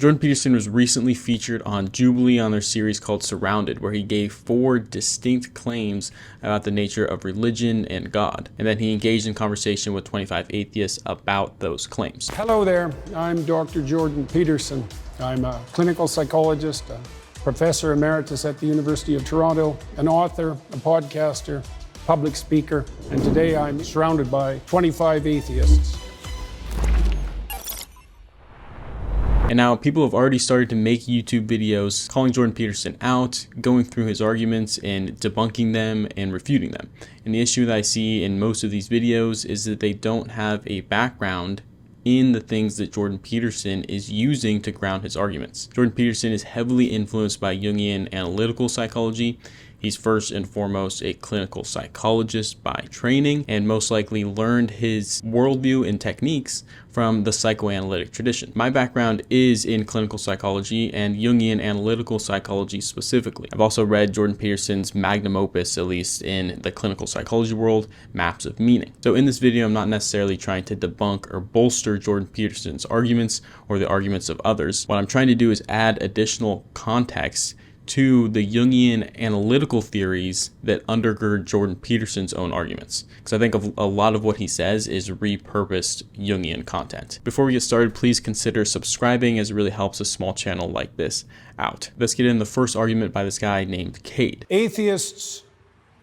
Jordan Peterson was recently featured on Jubilee on their series called Surrounded, where he gave 4 distinct claims about the nature of religion and God, and then he engaged in conversation with 25 atheists about those claims. Hello there, I'm Dr. Jordan Peterson. I'm a clinical psychologist, a professor emeritus at the University of Toronto, an author, a podcaster, public speaker, and today I'm surrounded by 25 atheists. And now people have already started to make YouTube videos calling Jordan Peterson out, going through his arguments and debunking them and refuting them. And the issue that I see in most of these videos is that they don't have a background in the things that Jordan Peterson is using to ground his arguments. Jordan Peterson is heavily influenced by Jungian analytical psychology. He's first and foremost a clinical psychologist by training, and most likely learned his worldview and techniques from the psychoanalytic tradition. My background is in clinical psychology and Jungian analytical psychology specifically. I've also read Jordan Peterson's magnum opus, at least in the clinical psychology world, Maps of Meaning. So in this video, I'm not necessarily trying to debunk or bolster Jordan Peterson's arguments or the arguments of others. What I'm trying to do is add additional context to the Jungian analytical theories that undergird Jordan Peterson's own arguments. Because I think a lot of what he says is repurposed Jungian content. Before we get started, please consider subscribing, as it really helps a small channel like this out. Let's get in the first argument by this guy named Cade. Atheists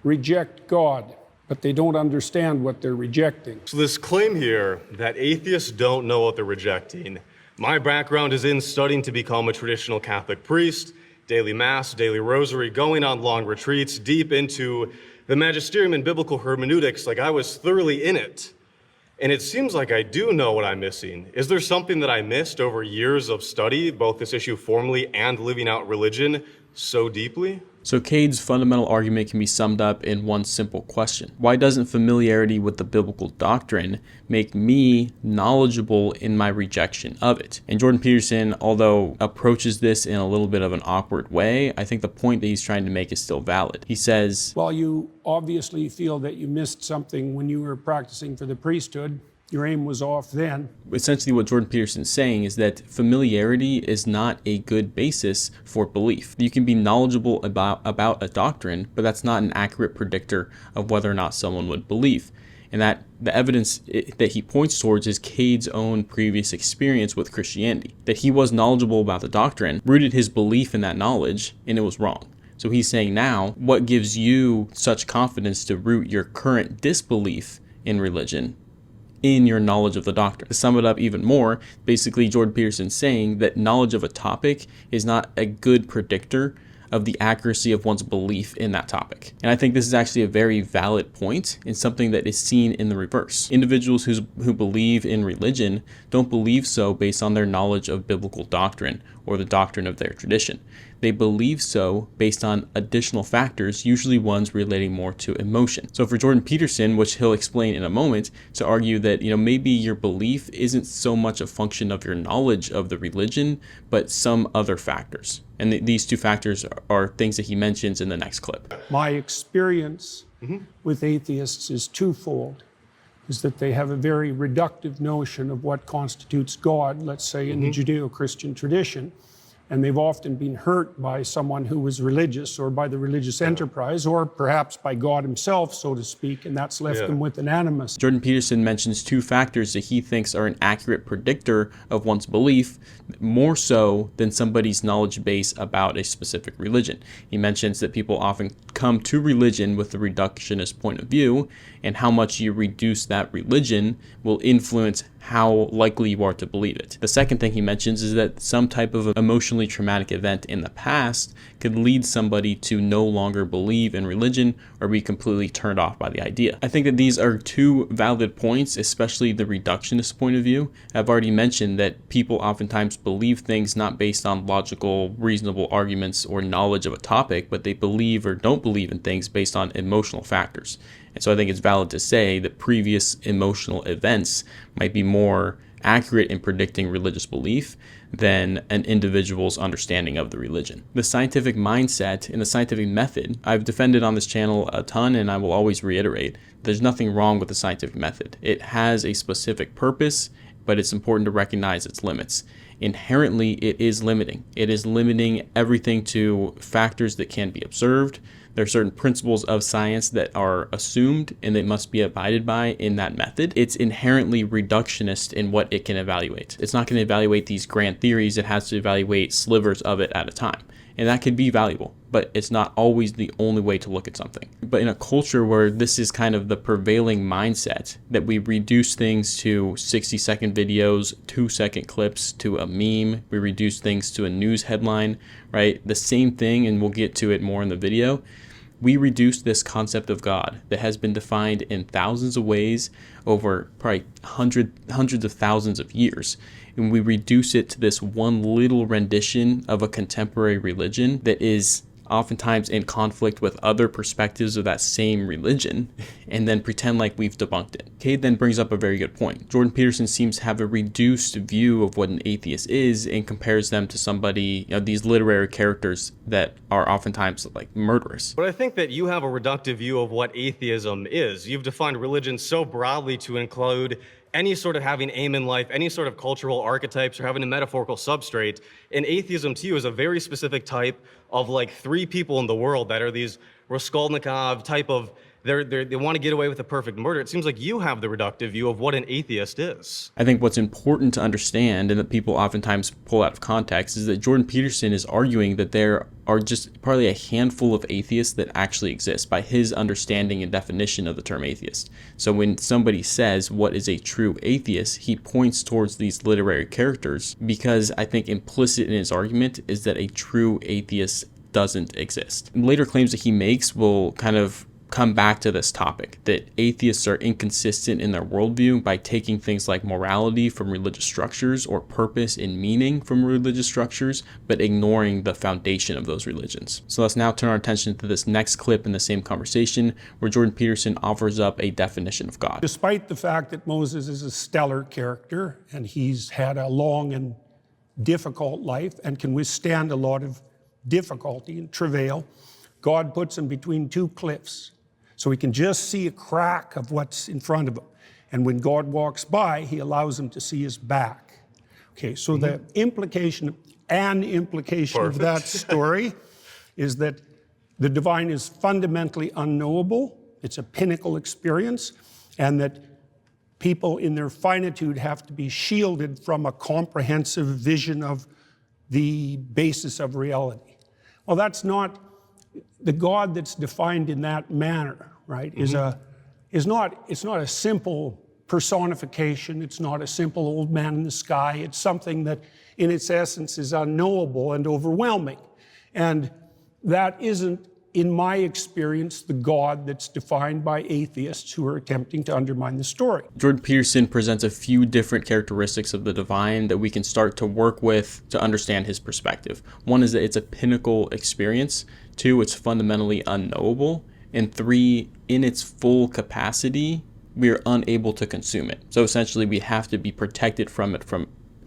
reject God, but they don't understand what they're rejecting. So this claim here that atheists don't know what they're rejecting. My background is in studying to become a traditional Catholic priest, daily mass, daily rosary, going on long retreats, deep into the magisterium and biblical hermeneutics. Like, I was thoroughly in it. And it seems like I do know what I'm missing. Is there something that I missed over years of study, both this issue formally and living out religion so deeply? So Cade's fundamental argument can be summed up in one simple question. Why doesn't familiarity with the biblical doctrine make me knowledgeable in my rejection of it? And Jordan Peterson, although approaches this in a little bit of an awkward way, I think the point that he's trying to make is still valid. He says, Well, you obviously feel that you missed something when you were practicing for the priesthood. Your aim was off then. Essentially what Jordan Peterson is saying is that familiarity is not a good basis for belief. You can be knowledgeable about a doctrine, but that's not an accurate predictor of whether or not someone would believe. And that the evidence that he points towards is Cade's own previous experience with Christianity. That he was knowledgeable about the doctrine, rooted his belief in that knowledge, and it was wrong. So he's saying now, what gives you such confidence to root your current disbelief in religion in your knowledge of the doctrine? To sum it up even more, basically Jordan Peterson's saying that knowledge of a topic is not a good predictor of the accuracy of one's belief in that topic. And I think this is actually a very valid point and something that is seen in the reverse. Individuals who believe in religion don't believe so based on their knowledge of biblical doctrine or the doctrine of their tradition. They believe so based on additional factors, usually ones relating more to emotion. So for Jordan Peterson, which he'll explain in a moment, to argue that, maybe your belief isn't so much a function of your knowledge of the religion, but some other factors. And these two factors are things that he mentions in the next clip. My experience with atheists is twofold. Is that they have a very reductive notion of what constitutes God, let's say in the Judeo-Christian tradition. And they've often been hurt by someone who was religious or by the religious enterprise or perhaps by God himself, so to speak, and that's left them with an animus. Jordan Peterson mentions 2 factors that he thinks are an accurate predictor of one's belief, more so than somebody's knowledge base about a specific religion. He mentions that people often come to religion with a reductionist point of view, and how much you reduce that religion will influence how likely you are to believe it. The second thing he mentions is that some type of emotionally traumatic event in the past could lead somebody to no longer believe in religion or be completely turned off by the idea. I think that these are 2 valid points, especially the reductionist point of view. I've already mentioned that people oftentimes believe things not based on logical, reasonable arguments or knowledge of a topic, but they believe or don't believe in things based on emotional factors. And so I think it's valid to say that previous emotional events might be more accurate in predicting religious belief than an individual's understanding of the religion. The scientific mindset and the scientific method, I've defended on this channel a ton, and I will always reiterate, there's nothing wrong with the scientific method. It has a specific purpose, but it's important to recognize its limits. inherently it is limiting. It is limiting everything to factors that can be observed. There are certain principles of science that are assumed and they must be abided by in that method. It's inherently reductionist in what it can evaluate. It's not going to evaluate these grand theories. It has to evaluate slivers of it at a time. And that could be valuable, but it's not always the only way to look at something. But in a culture where this is kind of the prevailing mindset, that we reduce things to 60-second videos, 2-second clips, to a meme, we reduce things to a news headline, right? The same thing, and we'll get to it more in the video. We reduce this concept of God that has been defined in thousands of ways over probably hundreds of thousands of years. And we reduce it to this one little rendition of a contemporary religion that is oftentimes in conflict with other perspectives of that same religion, and then pretend like we've debunked it. Cade then brings up a very good point. Jordan Peterson seems to have a reduced view of what an atheist is and compares them to somebody, these literary characters that are oftentimes like murderous. But I think that you have a reductive view of what atheism is. You've defined religion so broadly to include any sort of having aim in life, any sort of cultural archetypes, or having a metaphorical substrate. And atheism to you is a very specific type of like 3 people in the world that are these Raskolnikov type of, they want to get away with a perfect murder. It seems like you have the reductive view of what an atheist is. I think what's important to understand, and that people oftentimes pull out of context, is that Jordan Peterson is arguing that there are just probably a handful of atheists that actually exist by his understanding and definition of the term atheist. So when somebody says what is a true atheist, he points towards these literary characters, because I think implicit in his argument is that a true atheist doesn't exist. And later claims that he makes will kind of come back to this topic, that atheists are inconsistent in their worldview by taking things like morality from religious structures or purpose and meaning from religious structures, but ignoring the foundation of those religions. So let's now turn our attention to this next clip in the same conversation, where Jordan Peterson offers up a definition of God. Despite the fact that Moses is a stellar character and he's had a long and difficult life and can withstand a lot of difficulty and travail, God puts him between 2 cliffs. So he can just see a crack of what's in front of him. And when God walks by, he allows him to see his back. Okay, so the implication of that story is that the divine is fundamentally unknowable. It's a pinnacle experience, and that people in their finitude have to be shielded from a comprehensive vision of the basis of reality. Well, that's not the God that's defined in that manner, right? It's not a simple personification. It's not a simple old man in the sky. It's something that in its essence is unknowable and overwhelming. And that isn't, in my experience, the God that's defined by atheists who are attempting to undermine the story. Jordan Peterson presents a few different characteristics of the divine that we can start to work with to understand his perspective. One is that it's a pinnacle experience. 2, it's fundamentally unknowable. And 3, in its full capacity, we are unable to consume it. So essentially, we have to be protected from it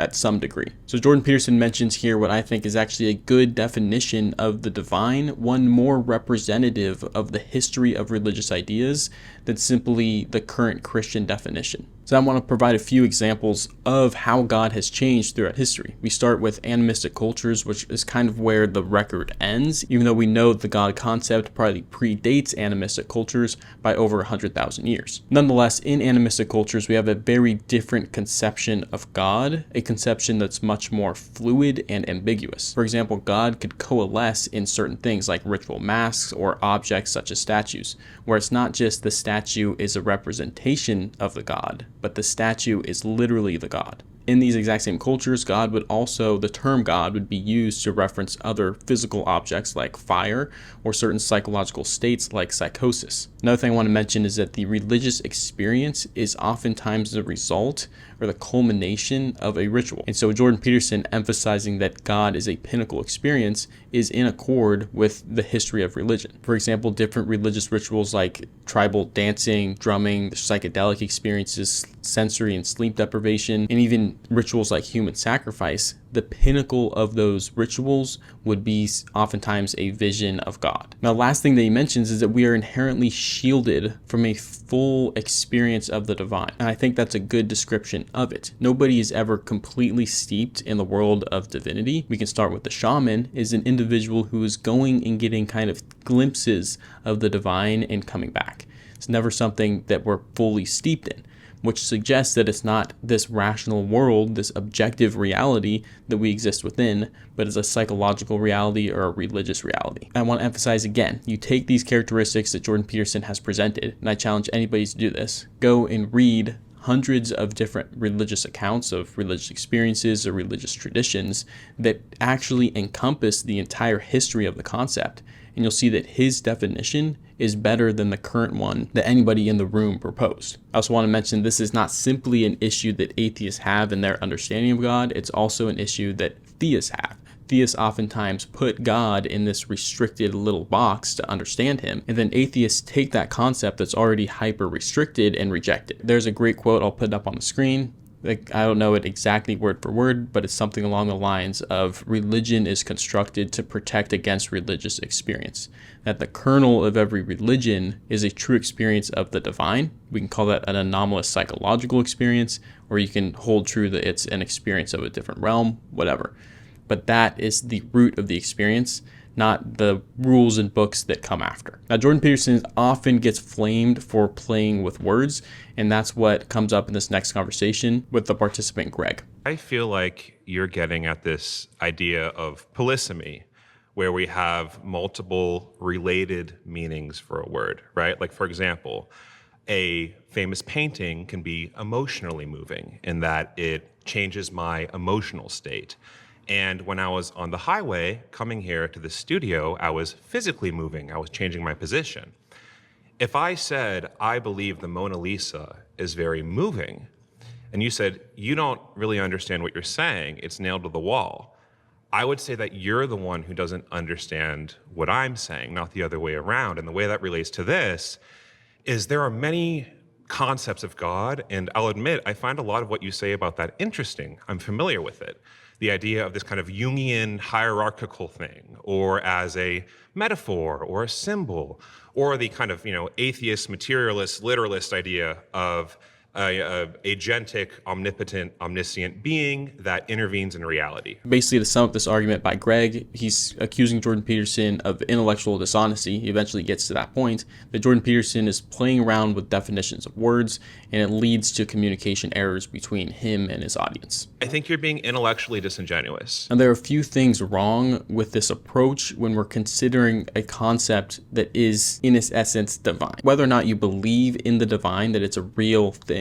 at some degree. So Jordan Peterson mentions here what I think is actually a good definition of the divine, one more representative of the history of religious ideas than simply the current Christian definition. So I want to provide a few examples of how God has changed throughout history. We start with animistic cultures, which is kind of where the record ends, even though we know the God concept probably predates animistic cultures by over 100,000 years. Nonetheless, in animistic cultures, we have a very different conception of God, a conception that's much more fluid and ambiguous. For example, God could coalesce in certain things like ritual masks or objects such as statues, where it's not just the statue is a representation of the God, but the statue is literally the God. In these exact same cultures, the term God would be used to reference other physical objects like fire or certain psychological states like psychosis. Another thing I want to mention is that the religious experience is oftentimes the result or the culmination of a ritual. And so Jordan Peterson emphasizing that God is a pinnacle experience is in accord with the history of religion. For example, different religious rituals like tribal dancing, drumming, psychedelic experiences, sensory and sleep deprivation, and even rituals like human sacrifice, the pinnacle of those rituals would be oftentimes a vision of God. Now, last thing that he mentions is that we are inherently shielded from a full experience of the divine. And I think that's a good description of it. Nobody is ever completely steeped in the world of divinity. We can start with the shaman, is an individual who is going and getting kind of glimpses of the divine and coming back. It's never something that we're fully steeped in, which suggests that it's not this rational world, this objective reality that we exist within, but it's a psychological reality or a religious reality. I want to emphasize again, you take these characteristics that Jordan Peterson has presented, and I challenge anybody to do this. Go and read hundreds of different religious accounts of religious experiences or religious traditions that actually encompass the entire history of the concept. And you'll see that his definition is better than the current one that anybody in the room proposed. I also want to mention this is not simply an issue that atheists have in their understanding of God, it's also an issue that theists have. Theists oftentimes put God in this restricted little box to understand him, and then atheists take that concept that's already hyper restricted and reject it. There's a great quote, I'll put it up on the screen. I don't know it exactly word for word, but it's something along the lines of religion is constructed to protect against religious experience. That the kernel of every religion is a true experience of the divine. We can call that an anomalous psychological experience, or you can hold true that it's an experience of a different realm, whatever. But that is the root of the experience, not the rules and books that come after. Now, Jordan Peterson often gets flamed for playing with words, and that's what comes up in this next conversation with the participant, Greg. I feel like you're getting at this idea of polysemy, where we have multiple related meanings for a word, right? Like, for example, a famous painting can be emotionally moving in that it changes my emotional state. And when I was on the highway coming here to the studio, I was physically moving. I was changing my position. If I said, I believe the Mona Lisa is very moving, and you said, you don't really understand what you're saying, it's nailed to the wall, I would say that you're the one who doesn't understand what I'm saying, not the other way around. And the way that relates to this is there are many concepts of God, and I'll admit, I find a lot of what you say about that interesting. I'm familiar with it. The idea of this kind of Jungian hierarchical thing, or as a metaphor or a symbol, or the kind of, atheist, materialist, literalist idea of a agentic, omnipotent, omniscient being that intervenes in reality. Basically, to sum up this argument by Greg, he's accusing Jordan Peterson of intellectual dishonesty. He eventually gets to that point that Jordan Peterson is playing around with definitions of words, and it leads to communication errors between him and his audience. I think you're being intellectually disingenuous. And there are a few things wrong with this approach when we're considering a concept that is, in its essence, divine. Whether or not you believe in the divine, that it's a real thing,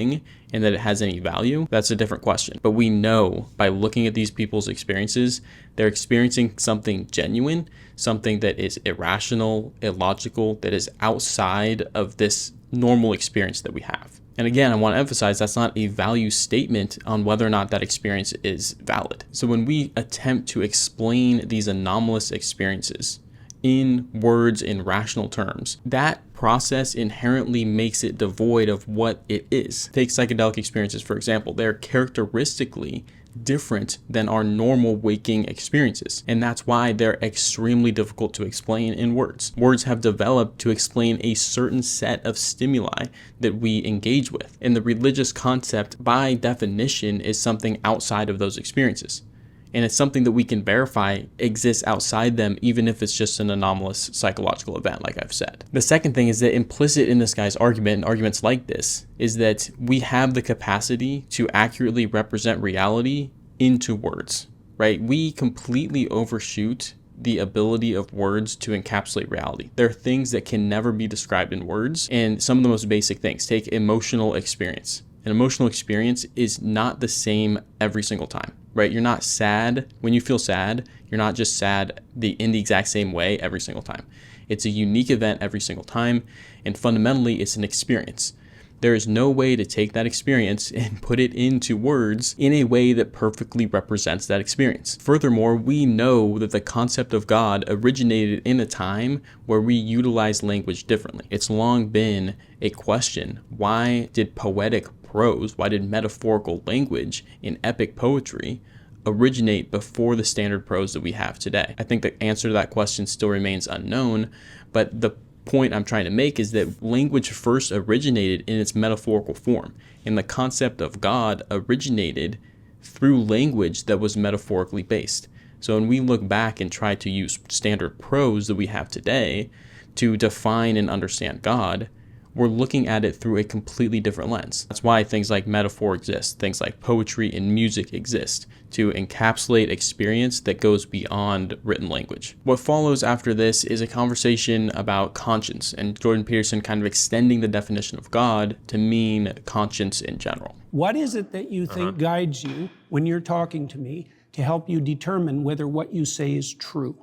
and that it has any value, that's a different question. But we know by looking at these people's experiences, they're experiencing something genuine, something that is irrational, illogical, that is outside of this normal experience that we have. And again, I want to emphasize that's not a value statement on whether or not that experience is valid. So when we attempt to explain these anomalous experiences in words in rational terms, that process inherently makes it devoid of what it is. Take psychedelic experiences, for example. They're characteristically different than our normal waking experiences, and that's why they're extremely difficult to explain in words. Words have developed to explain a certain set of stimuli that we engage with, and the religious concept, by definition, is something outside of those experiences. And it's something that we can verify exists outside them, even if it's just an anomalous psychological event, like I've said. The second thing is that implicit in this guy's argument, and arguments like this, is that we have the capacity to accurately represent reality into words, right? We completely overshoot the ability of words to encapsulate reality. There are things that can never be described in words, and some of the most basic things. Take emotional experience. An emotional experience is not the same every single time, right? You're not sad. When you feel sad, you're not just sad in the exact same way every single time. It's a unique event every single time, and fundamentally, it's an experience. There is no way to take that experience and put it into words in a way that perfectly represents that experience. Furthermore, we know that the concept of God originated in a time where we utilize language differently. It's long been a question. Why did poetic prose, why did metaphorical language in epic poetry originate before the standard prose that we have today? I think the answer to that question still remains unknown, but the point I'm trying to make is that language first originated in its metaphorical form, and the concept of God originated through language that was metaphorically based. So when we look back and try to use standard prose that we have today to define and understand God, we're looking at it through a completely different lens. That's why things like metaphor exist, things like poetry and music exist, to encapsulate experience that goes beyond written language. What follows after this is a conversation about conscience, and Jordan Peterson kind of extending the definition of God to mean conscience in general. What is it that you think guides you when you're talking to me to help you determine whether what you say is true?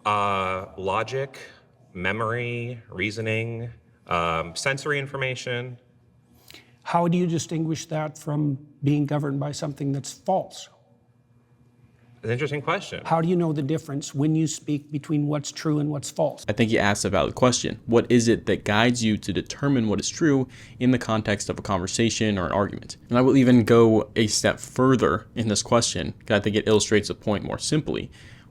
Logic, memory, reasoning, sensory information. How do you distinguish that from being governed by something that's false? An interesting question. How do you know the difference when you speak between what's true and what's false? I think he asks a valid question. What is it that guides you to determine what is true in the context of a conversation or an argument? And I will even go a step further in this question, because I think it illustrates the point more simply.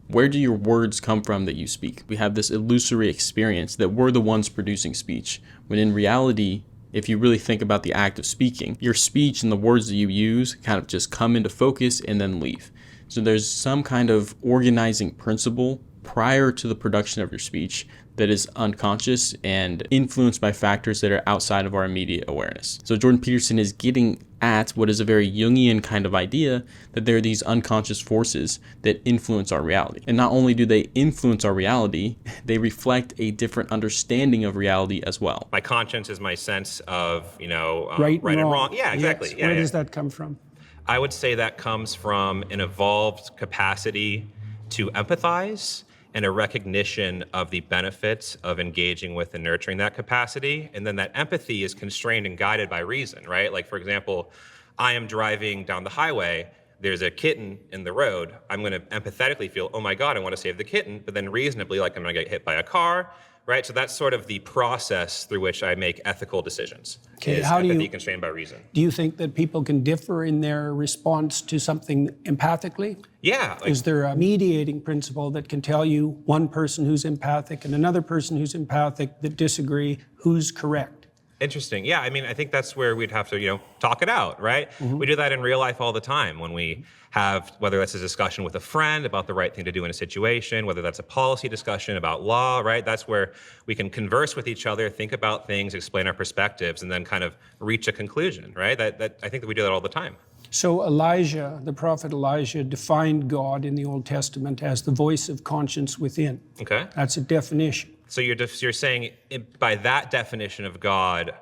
Where do your words come from that you speak? We have this illusory experience that we're the ones producing speech, when in reality, if you really think about the act of speaking, your speech and the words that you use kind of just come into focus and then leave. So there's some kind of organizing principle prior to the production of your speech that is unconscious and influenced by factors that are outside of our immediate awareness. So Jordan Peterson is getting at what is a very Jungian kind of idea, that there are these unconscious forces that influence our reality. And not only do they influence our reality, they reflect a different understanding of reality as well. My conscience is my sense of, Right and wrong. Yeah, exactly. Yes. Yeah, Where yeah. does that come from? I would say that comes from an evolved capacity to empathize and a recognition of the benefits of engaging with and nurturing that capacity. And then that empathy is constrained and guided by reason, right? Like, for example, I am driving down the highway, there's a kitten in the road. I'm going to empathetically feel, oh my God, I want to save the kitten, but then reasonably, like, I'm going to get hit by a car, right? So that's sort of the process through which I make ethical decisions. Okay, is how do empathy you- constrained by reason? Do you think that people can differ in their response to something empathically? Yeah. Is there a mediating principle that can tell you one person who's empathic and another person who's empathic that disagree, who's correct? Interesting. Yeah, I mean, I think that's where we'd have to, talk it out, right? Mm-hmm. We do that in real life all the time when we have, whether that's a discussion with a friend about the right thing to do in a situation, whether that's a policy discussion about law, right? That's where we can converse with each other, think about things, explain our perspectives, and then kind of reach a conclusion, right? That I think that we do that all the time. So Elijah, the prophet Elijah, defined God in the Old Testament as the voice of conscience within. Okay. That's a definition. So you're saying by that definition of God,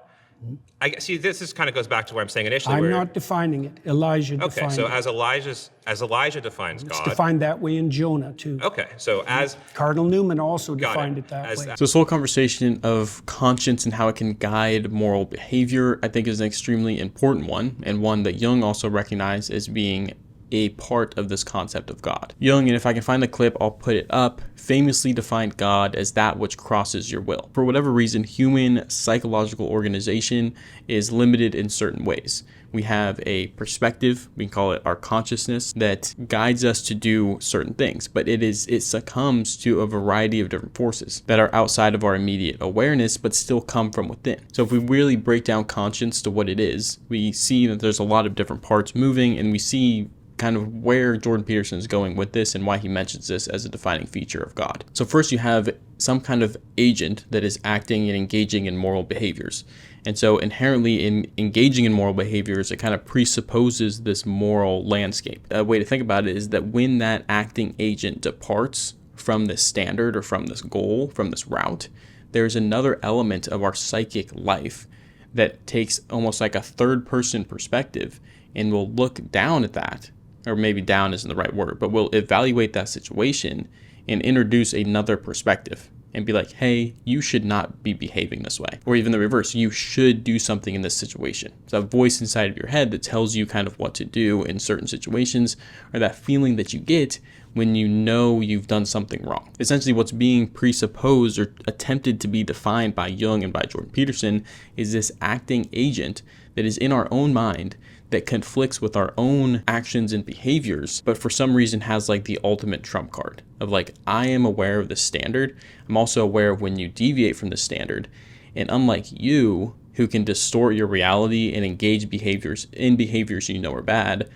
I see this kind of goes back to where I'm saying initially. I'm not defining it. Elijah defined so it. as Elijah defines It's God. defined that way in Jonah, too. Okay, so as Cardinal Newman also Got defined it. it that As way. So this whole conversation of conscience and how it can guide moral behavior, I think, is an extremely important one, and one that Jung also recognized as being a part of this concept of God. Jung, and if I can find the clip, I'll put it up, famously defined God as that which crosses your will. For whatever reason, human psychological organization is limited in certain ways. We have a perspective, we can call it our consciousness, that guides us to do certain things, but it succumbs to a variety of different forces that are outside of our immediate awareness, but still come from within. So if we really break down conscience to what it is, we see that there's a lot of different parts moving, and we see kind of where Jordan Peterson is going with this and why he mentions this as a defining feature of God. So first you have some kind of agent that is acting and engaging in moral behaviors. And so inherently in engaging in moral behaviors, it kind of presupposes this moral landscape. A way to think about it is that when that acting agent departs from this standard or from this goal, from this route, there's another element of our psychic life that takes almost like a third person perspective and will look down at that, or maybe down isn't the right word, but we'll evaluate that situation and introduce another perspective and be like, hey, you should not be behaving this way. Or even the reverse, you should do something in this situation. It's a voice inside of your head that tells you kind of what to do in certain situations, or that feeling that you get when you know you've done something wrong. Essentially, what's being presupposed or attempted to be defined by Jung and by Jordan Peterson is this acting agent that is in our own mind that conflicts with our own actions and behaviors, but for some reason has like the ultimate trump card of like, I am aware of the standard. I'm also aware of when you deviate from the standard. And unlike you, who can distort your reality and engage behaviors you know are bad,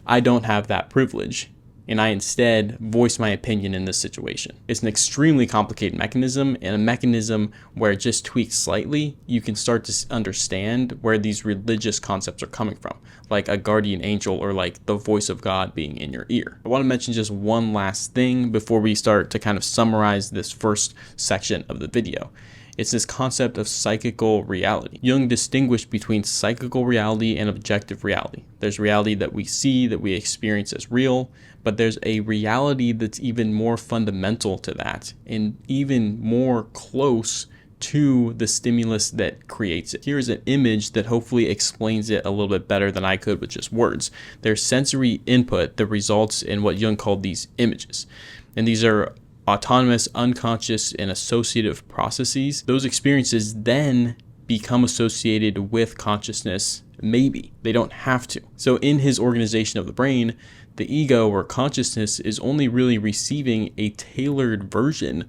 I don't have that privilege. And I instead voice my opinion in this situation. It's an extremely complicated mechanism, and a mechanism where it just tweaks slightly, you can start to understand where these religious concepts are coming from, like a guardian angel or like the voice of God being in your ear. I want to mention just one last thing before we start to kind of summarize this first section of the video. It's this concept of psychical reality. Jung distinguished between psychical reality and objective reality. There's reality that we see, that we experience as real, but there's a reality that's even more fundamental to that and even more close to the stimulus that creates it. Here's an image that hopefully explains it a little bit better than I could with just words. There's sensory input that results in what Jung called these images. And these are autonomous, unconscious, and associative processes. Those experiences then become associated with consciousness. Maybe. They don't have to. So in his organization of the brain, the ego or consciousness is only really receiving a tailored version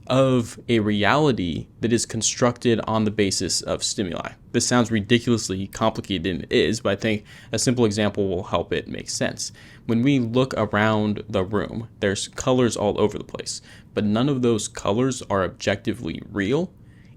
of a reality that is constructed on the basis of stimuli. This sounds ridiculously complicated, and it is, but I think a simple example will help it make sense. When we look around the room, there's colors all over the place, but none of those colors are objectively real,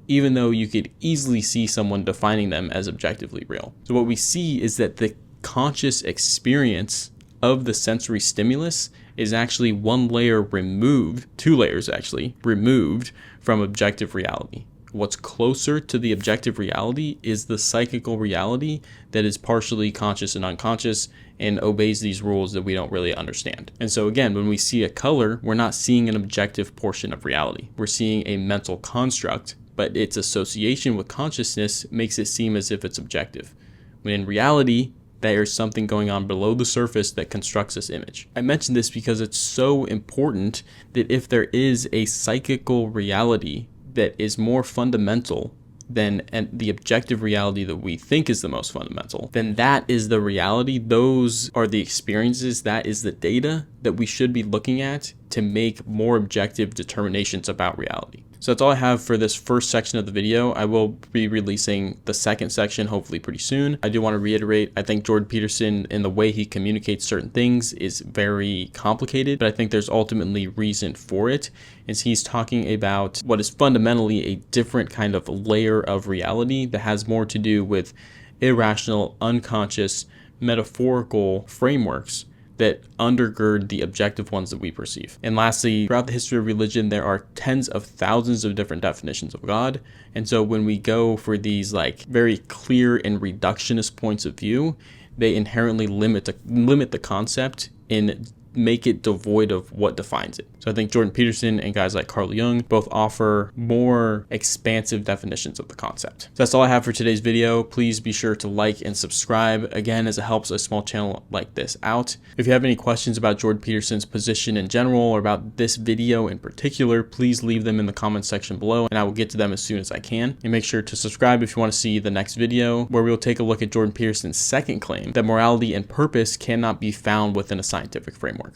even though you could easily see someone defining them as objectively real. So what we see is that the conscious experience of the sensory stimulus is actually one layer removed, 2 layers actually, removed from objective reality. What's closer to the objective reality is the psychical reality that is partially conscious and unconscious and obeys these rules that we don't really understand. And so again, when we see a color, we're not seeing an objective portion of reality. We're seeing a mental construct, but its association with consciousness makes it seem as if it's objective, when in reality, there's something going on below the surface that constructs this image. I mention this because it's so important that if there is a psychical reality that is more fundamental than the objective reality that we think is the most fundamental, then that is the reality. Those are the experiences. That is the data that we should be looking at to make more objective determinations about reality. So that's all I have for this first section of the video. I will be releasing the second section hopefully pretty soon. I do want to reiterate, I think Jordan Peterson and the way he communicates certain things is very complicated, but I think there's ultimately reason for it. Is he's talking about what is fundamentally a different kind of layer of reality that has more to do with irrational, unconscious, metaphorical frameworks that undergird the objective ones that we perceive. And lastly, throughout the history of religion, there are tens of thousands of different definitions of God. And so when we go for these like very clear and reductionist points of view, they inherently limit the concept and make it devoid of what defines it. So I think Jordan Peterson and guys like Carl Jung both offer more expansive definitions of the concept. So that's all I have for today's video. Please be sure to like and subscribe, again, as it helps a small channel like this out. If you have any questions about Jordan Peterson's position in general or about this video in particular, please leave them in the comments section below and I will get to them as soon as I can. And make sure to subscribe if you want to see the next video, where we'll take a look at Jordan Peterson's second claim that morality and purpose cannot be found within a scientific framework.